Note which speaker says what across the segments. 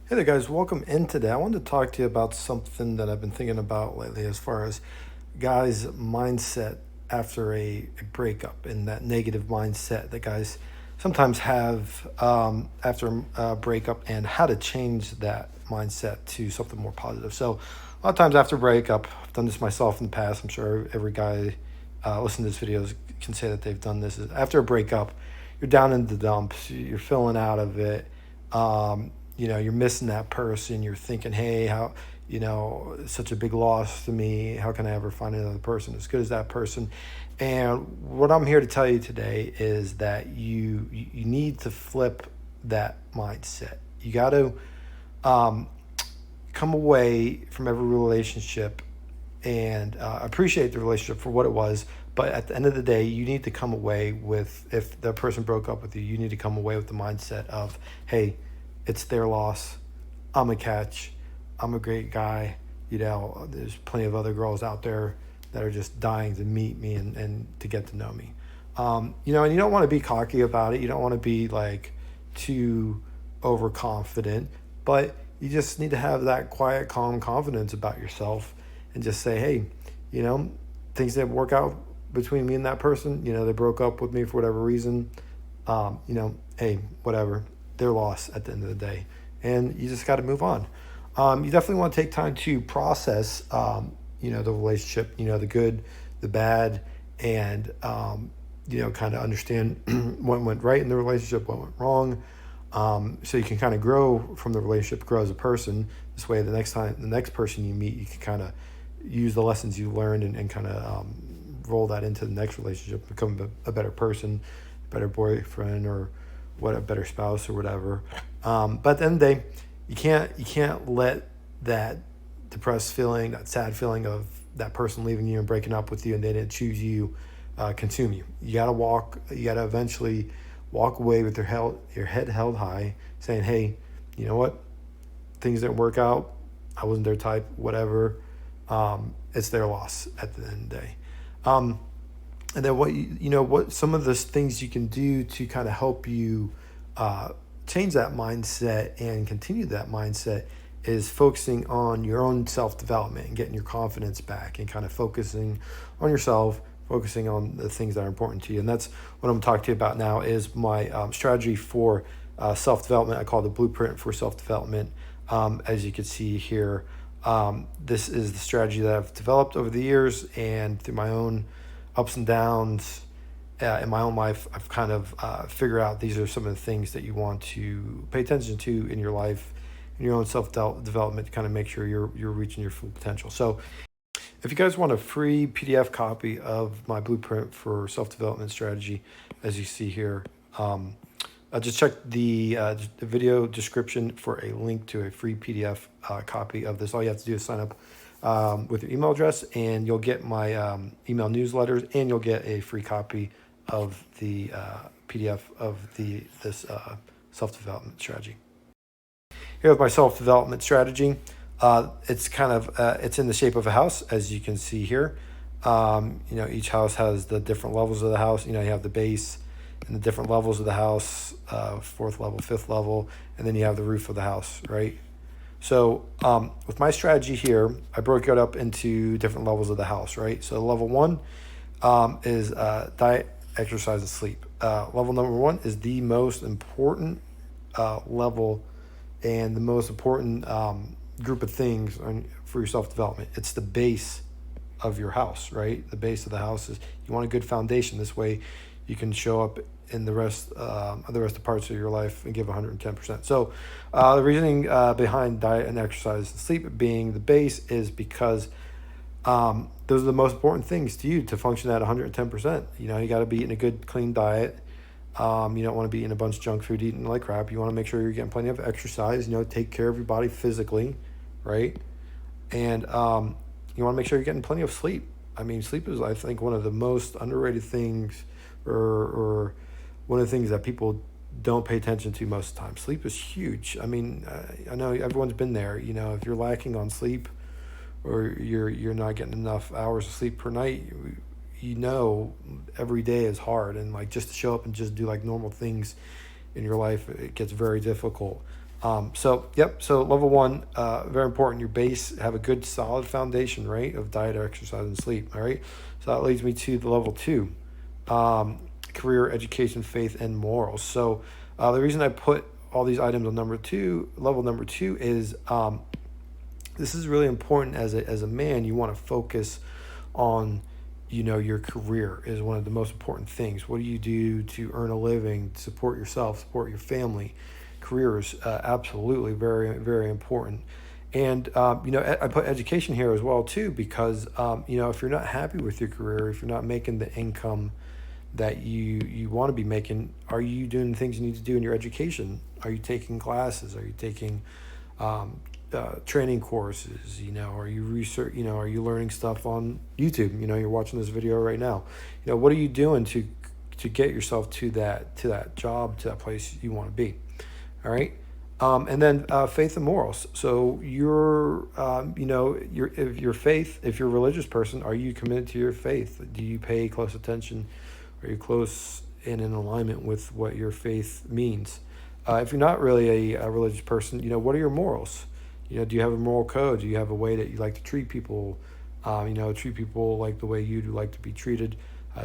Speaker 1: Hey there, guys. Welcome in today. I wanted to talk to you about something that I've been thinking about lately as far as guys' mindset after a breakup and that negative mindset that guys sometimes have after a breakup and how to change that mindset to something more positive. So, a lot of times after a breakup, I've done this myself in the past. I'm sure every guy listening to this videos can say that they've done this. Is after a breakup, you're down in the dumps, you're feeling out of it. You're missing that person. You're thinking, hey, how, it's such a big loss to me. How can I ever find another person as good as that person? And what I'm here to tell you today is that you need to flip that mindset. You got to um, come away from every relationship and appreciate the relationship for what it was. But at the end of the day, you need to come away with, if the person broke up with you, you need to come away with the mindset of, hey, it's their loss. I'm a catch. I'm a great guy. There's plenty of other girls out there that are just dying to meet me and to get to know me. And you don't want to be cocky about it. You don't want to be like too overconfident, but you just need to have that quiet, calm confidence about yourself and just say, hey, you know, things didn't work out between me and that person. They broke up with me for whatever reason. Hey, whatever, their loss at the end of the day. And you just got to move on. You definitely want to take time to process, the relationship, the good, the bad, and, kind of understand what went right in the relationship, what went wrong. So you can kind of grow from the relationship, grow as a person. This way, the next person you meet, you can kind of use the lessons you learned and kind of roll that into the next relationship, become a better person, better boyfriend, or what, a better spouse or whatever. But at the end of the day, you can't let that depressed feeling, that sad feeling of that person leaving you and breaking up with you and they didn't choose you, consume you. You gotta eventually walk away with your head held high, saying, hey, you know what? Things didn't work out. I wasn't their type, whatever. It's their loss at the end of the day. Um, and then what some of the things you can do to kind of help you uh, change that mindset and continue that mindset is focusing on your own self-development and getting your confidence back and kind of focusing on yourself, focusing on the things that are important to you. And that's what I'm talking to you about now is my strategy for self-development. I call it the blueprint for self-development. As you can see here, this is the strategy that I've developed over the years and through my own ups and downs in my own life. I've kind of figured out these are some of the things that you want to pay attention to in your life, in your own self development, to kind of make sure you're reaching your full potential. So, if you guys want a free PDF copy of my blueprint for self development strategy, as you see here, just check the video description for a link to a free PDF copy of this. All you have to do is sign up with your email address, and you'll get my email newsletters, and you'll get a free copy of the PDF of this self-development strategy. Here with my self-development strategy, it's kind of it's in the shape of a house, as you can see here. Each house has the different levels of the house. You have the base and the different levels of the house, fourth level, fifth level, and then you have the roof of the house, right? So with my strategy here, I broke it up into different levels of the house, right? So level one is diet, exercise, and sleep. Level number one is the most important level and the most important group of things for your self-development. It's the base of your house, right? The base of the house is, you want a good foundation. This way you can show up in the rest of the parts of your life and give 110%. So the reasoning behind diet and exercise and sleep being the base is because those are the most important things to you to function at 110%. You got to be eating a good, clean diet. You don't want to be eating a bunch of junk food, eating like crap. You want to make sure you're getting plenty of exercise, take care of your body physically, right? And you want to make sure you're getting plenty of sleep. I mean, sleep is, I think, one of the most underrated things, or one of the things that people don't pay attention to most of the time. Sleep is huge. I mean, I know everyone's been there. If you're lacking on sleep, or you're not getting enough hours of sleep per night, every day is hard, and like just to show up and just do like normal things in your life, it gets very difficult. So level one, very important. Your base, have a good solid foundation, right, of diet, exercise, and sleep. All right. So that leads me to the level two, um, career, education, faith, and morals. So the reason I put all these items on number two, level number two, is this is really important as a man. You want to focus on, your career is one of the most important things. What do you do to earn a living, support yourself, support your family? Career is absolutely very, very important. And I put education here as well too, because if you're not happy with your career, if you're not making the income that you want to be making, are you doing the things you need to do in your education? Are you taking classes? Are you taking um, training courses? Are you research? Are you learning stuff on YouTube? You're watching this video right now. What are you doing to get yourself to that job, to that place you want to be? All right. And then faith and morals. So if your faith, if you're a religious person, are you committed to your faith? Do you pay close attention? Are you close and in alignment with what your faith means? If you're not really a religious person, what are your morals? Do you have a moral code? Do you have a way that you like to treat people? Treat people like the way you'd like to be treated.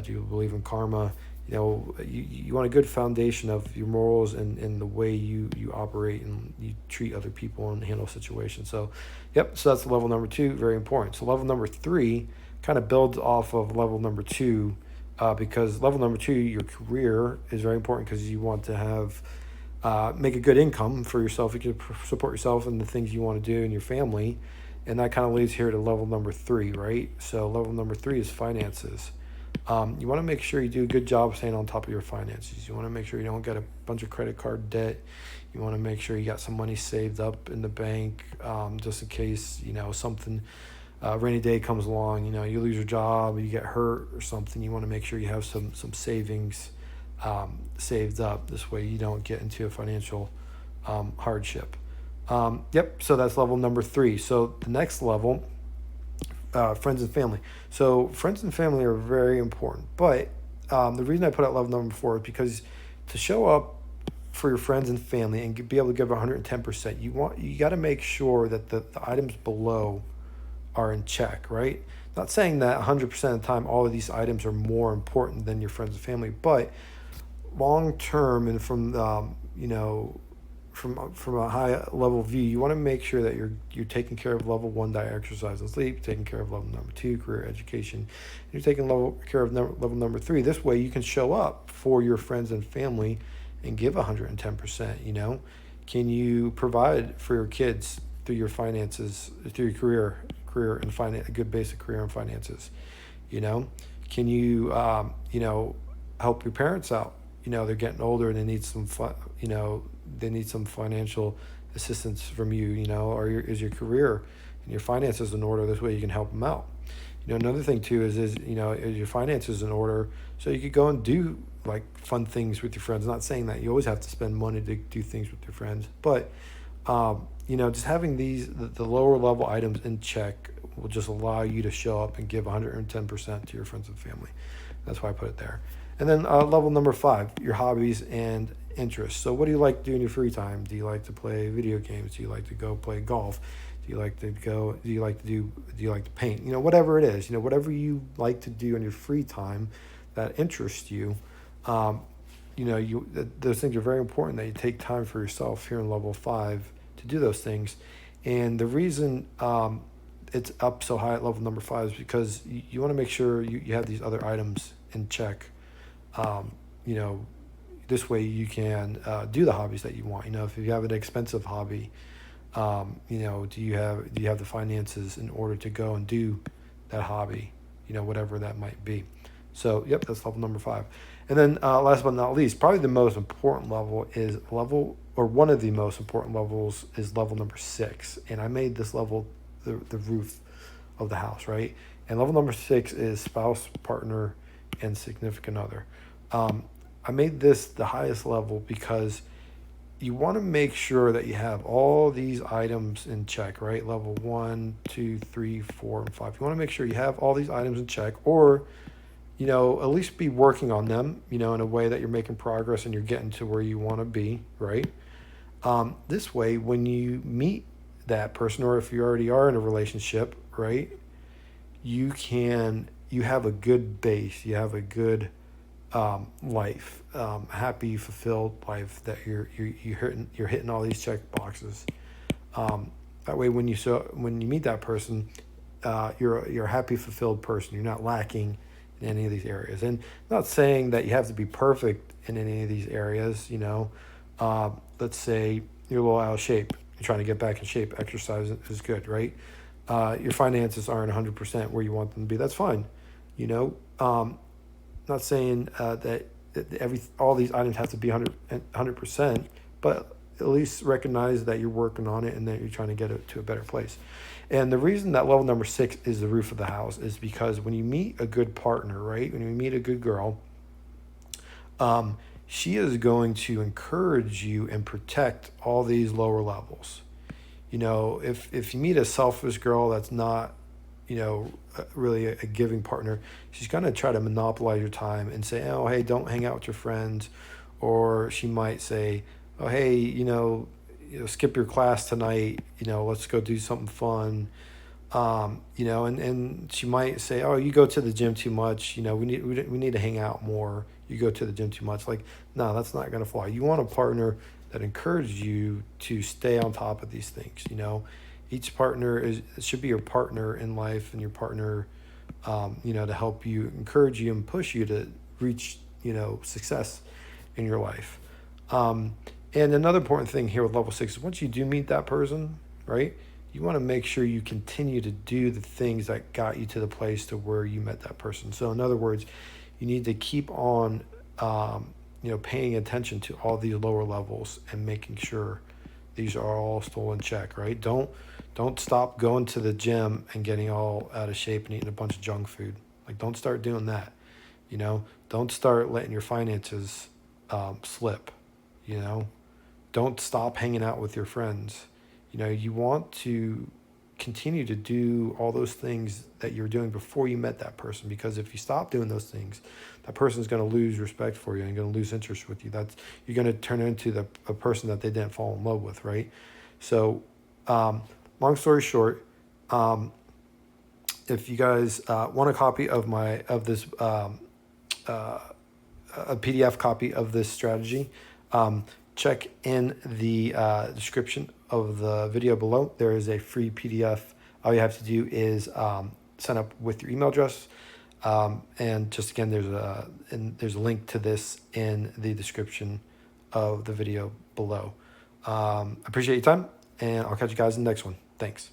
Speaker 1: Do you believe in karma? You want a good foundation of your morals and the way you operate and you treat other people and handle situations. So that's level number two, very important. So level number three kind of builds off of level number two, because level number two, your career, is very important because you want to have make a good income for yourself. You can support yourself and the things you want to do and your family. And that kind of leads here to level number three, right? So level number three is finances. You want to make sure you do a good job staying on top of your finances. You want to make sure you don't get a bunch of credit card debt. You want to make sure you got some money saved up in the bank, just in case, something, rainy day comes along, you lose your job, you get hurt or something. You want to make sure you have some savings saved up. This way you don't get into a financial hardship. So that's level number three. So the next level, friends and family. So friends and family are very important. But the reason I put out level number four is because to show up for your friends and family and be able to give 110%, you got to make sure that the items below are in check, right? Not saying that 100% of the time all of these items are more important than your friends and family, but long term and from from a high level view, you want to make sure that you're taking care of level one, diet, exercise, and sleep, taking care of level number two, career, education, and you're taking care of level number three. This way you can show up for your friends and family and give 110%. Can you provide for your kids through your finances, through your career and finance, a good basic career and finances? Can you help your parents out? They're getting older and they need they need some financial assistance from you, or is your career and your finances in order? This way you can help them out. Another thing too is is your finances in order, so you could go and do like fun things with your friends. Not saying that you always have to spend money to do things with your friends, but just having the lower level items in check will just allow you to show up and give 110% to your friends and family. That's why I put it there. And then level number five, your hobbies and interests. So what do you like to do in your free time? Do you like to play video games? Do you like to go play golf? Do you like to paint? Whatever it is, whatever you like to do in your free time that interests you, those things are very important, that you take time for yourself here in level five to do those things. And the reason it's up so high at level number five is because you want to make sure you have these other items in check. This way you can do the hobbies that you want. If you have an expensive hobby, do you have the finances in order to go and do that hobby, whatever that might be. So that's level number five. And then last but not least, probably the most important level is one of the most important levels is level number 6. And I made this level the roof of the house, right? And level number 6 is spouse, partner, and significant other. I made this the highest level because you want to make sure that you have all these items in check, right? Level 1, 2, 3, 4, and 5. You want to make sure you have all these items in check, or at least be working on them, in a way that you're making progress and you're getting to where you want to be, right? This way, when you meet that person, or if you already are in a relationship, right, you have a good base, you have a good life, happy, fulfilled life that you're hitting all these check boxes. That way, when you meet that person, you're a happy, fulfilled person. You're not lacking in any of these areas. And I'm not saying that you have to be perfect in any of these areas. Let's say you're a little out of shape. You're trying to get back in shape. Exercise is good, right? Your finances aren't 100% where you want them to be. That's fine. You know, not saying that all these items have to be 100%, but at least recognize that you're working on it and that you're trying to get it to a better place. And the reason that level number 6 is the roof of the house is because when you meet a good partner, right? When you meet a good girl, she is going to encourage you and protect all these lower levels. If you meet a selfish girl that's not, really a giving partner, she's going to try to monopolize your time and say, oh, hey, don't hang out with your friends. Or she might say, oh, hey, skip your class tonight, let's go do something fun. And she might say, oh, you go to the gym too much, we need to hang out more. You go to the gym too much. Like, no, that's not going to fly. You want a partner that encourages you to stay on top of these things. Each partner should be your partner in life, and your partner, to help you, encourage you, and push you to reach, success in your life. And another important thing here with level 6 is once you do meet that person, right, you want to make sure you continue to do the things that got you to the place to where you met that person. So in other words, you need to keep on, paying attention to all these lower levels and making sure these are all still in check, right? Don't stop going to the gym and getting all out of shape and eating a bunch of junk food. Like, don't start doing that. Don't start letting your finances slip. Don't stop hanging out with your friends. You want to continue to do all those things that you're doing before you met that person, because if you stop doing those things, that person's going to lose respect for you and going to lose interest with you. You're going to turn into a person that they didn't fall in love with, right? So, long story short, if you guys want a copy of this a PDF copy of this strategy, check in the description of the video below. There is a free PDF. All you have to do is sign up with your email address. And just again, there's a link to this in the description of the video below. I appreciate your time, and I'll catch you guys in the next one. Thanks.